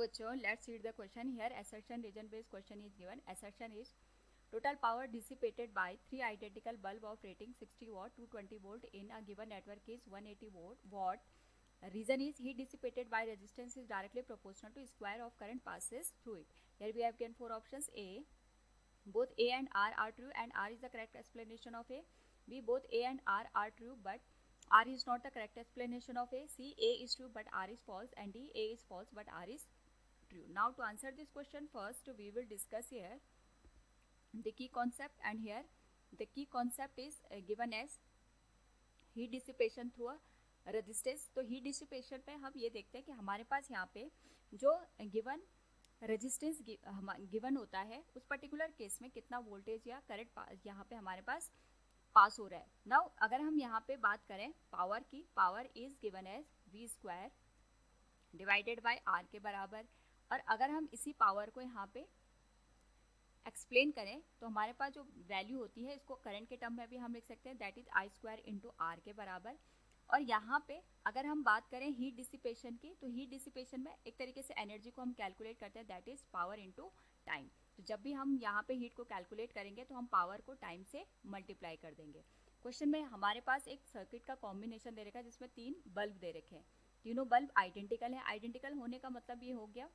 बच्चों, let's read the question here. Assertion region based question is given. Assertion is total power dissipated by three identical bulb of rating 60 watt, 220 volt in a given network is 180 watt. Reason is heat dissipated by resistance is directly proportional to square of current passes through it. Here we have given four options. A, both A and R are true and R is the correct explanation of A. B, both A and R are true but R is not the correct explanation of A. C, A is true but R is false, and D, A is false but R is true. Now to answer this question, first we will discuss here the key concept, and here the key concept is given as heat dissipation through a resistance. तो heat dissipation पे हम ये देखते हैं कि हमारे पास यहाँ पे जो गिवन रेजिस्टेंस गिवन होता है उस पर्टिकुलर केस में कितना वोल्टेज या करंट यहाँ पे हमारे पास पास हो रहा है. नाउ अगर हम यहाँ पे बात करें पावर की, power is given as v square divided by r के बराबर, और अगर हम इसी पावर को यहाँ पे एक्सप्लेन करें तो हमारे पास जो वैल्यू होती है इसको करंट के टर्म में भी हम लिख सकते हैं, that is I square into R के बराबर. और यहाँ पे अगर हम बात करें हीट डिसिपेशन की, तो हीट डिसिपेशन में एक तरीके से एनर्जी को हम कैलकुलेट करते हैं, that is power into time. तो जब भी हम यहाँ पे हीट को कैलकुलेट करेंगे तो हम पावर को टाइम से मल्टीप्लाई कर देंगे. क्वेश्चन में हमारे पास एक सर्किट का कॉम्बिनेशन दे रखा है जिसमें तीन बल्ब दे रखे हैं. तीनों बल्ब आइडेंटिकल है. आइडेंटिकल होने का मतलब ये हो गया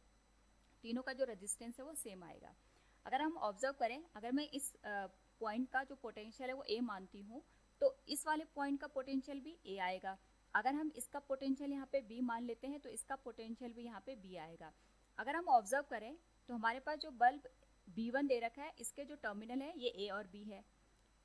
तीनों का जो रेजिस्टेंस है वो सेम आएगा. अगर हम ऑब्जर्व करें, अगर मैं इस पॉइंट का जो पोटेंशियल है वो ए मानती हूँ तो इस वाले पॉइंट का पोटेंशियल भी ए आएगा. अगर हम इसका पोटेंशियल यहाँ पे बी मान लेते हैं तो इसका पोटेंशियल भी यहाँ पे बी आएगा. अगर हम ऑब्जर्व करें तो हमारे पास जो बल्ब B1 दे रखा है इसके जो टर्मिनल है ये ए और बी है.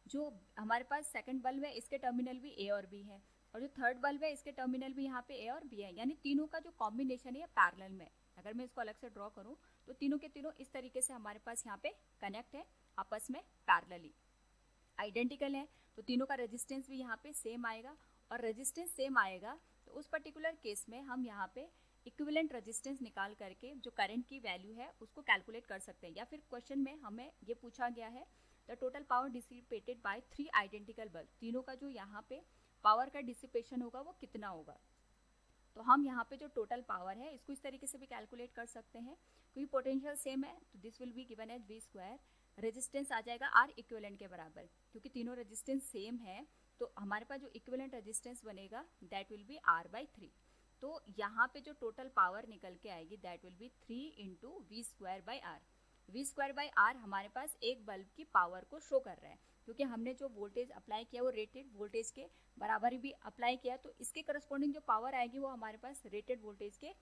जो हमारे पास सेकंड बल्ब है इसके टर्मिनल भी ए और बी है, और जो थर्ड बल्ब है इसके टर्मिनल भी यहाँ पे ए और बी है. यानी तीनों का जो कॉम्बिनेशन है पैरेलल में. अगर मैं इसको अलग से ड्रॉ करूँ तो तीनों के तीनों इस तरीके से हमारे पास यहाँ पे कनेक्ट है आपस में पैरेलली, आइडेंटिकल है. तो तीनों का रेजिस्टेंस भी यहाँ पे सेम आएगा, और रेजिस्टेंस सेम आएगा तो उस पर्टिकुलर केस में हम यहाँ पे इक्विवेलेंट रेजिस्टेंस निकाल करके जो करंट की वैल्यू है उसको कैलकुलेट कर सकते हैं. या फिर क्वेश्चन में हमें ये पूछा गया है the total power dissipated by three identical bulb, तीनों का जो यहाँ पे पावर का डिसिपेशन होगा वो कितना होगा. तो हम यहाँ पे जो टोटल पावर है इसको इस तरीके से भी कैलकुलेट कर सकते हैं क्योंकि पोटेंशियल सेम है. तो this will be given as V square, resistance आ जाएगा आर इक्विवेलेंट के बराबर. क्योंकि तीनों रेजिस्टेंस सेम है तो हमारे पास जो इक्विवेलेंट रेजिस्टेंस बनेगा that will be R by 3. तो यहाँ पे जो टोटल पावर निकल के आएगी that will be 3 into V square by R. V square by R हमारे पास एक बल्ब की पावर को शो कर रहा है क्योंकि हमने जो वोल्टेज अप्लाई किया वो रेटेड वोल्टेज के बराबर भी अप्लाई किया, तो इसके करस्पॉन्डिंग जो पावर आएगी वो हमारे पास रेटेड वोल्टेज के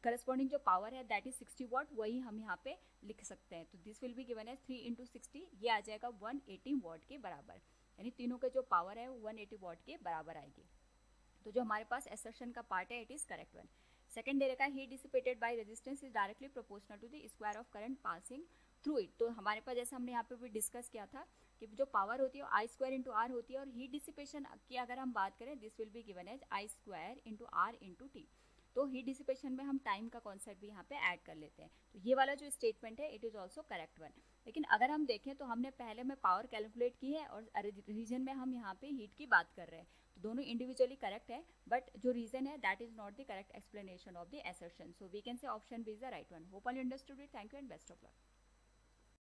करस्पॉन्डिंग जो पावर है दैट इज 60 वाट, वही हम यहाँ पे लिख सकते हैं. तो this will be given as 3 into 60, ये आ जाएगा 180 वाट के बराबर. यानी तीनों के जो पावर है वो 180 वाट के बराबर आएगी. तो जो हमारे पास एसर्शन का पार्ट है it is correct one. Second दे रखा है heat dissipated by resistance is directly proportional to the square of current passing through it. तो हमारे पास जैसे हमने यहाँ पे भी डिस्कस किया था कि जो पावर होती है वो आई स्क्वायर इंटू आर होती है, और हीट डिसिपेशन की अगर हम बात करें this will be given as I square into R into T. तो हीट डिसिपेशन में हम टाइम का कॉन्सेप्ट भी यहाँ पे ऐड कर लेते हैं. तो ये वाला जो स्टेटमेंट है it is also correct one. लेकिन अगर हम देखें तो हमने पहले में पावर कैलकुलेट की है और रीजन में हम यहाँ पे हीट की बात कर रहे हैं, तो दोनों इंडिविजुअली करेक्ट है, बट जो रीजन है that is not the correct explanation of the assertion. So we can say option B is the right one. Hope all you understood it. Thank you and best of luck.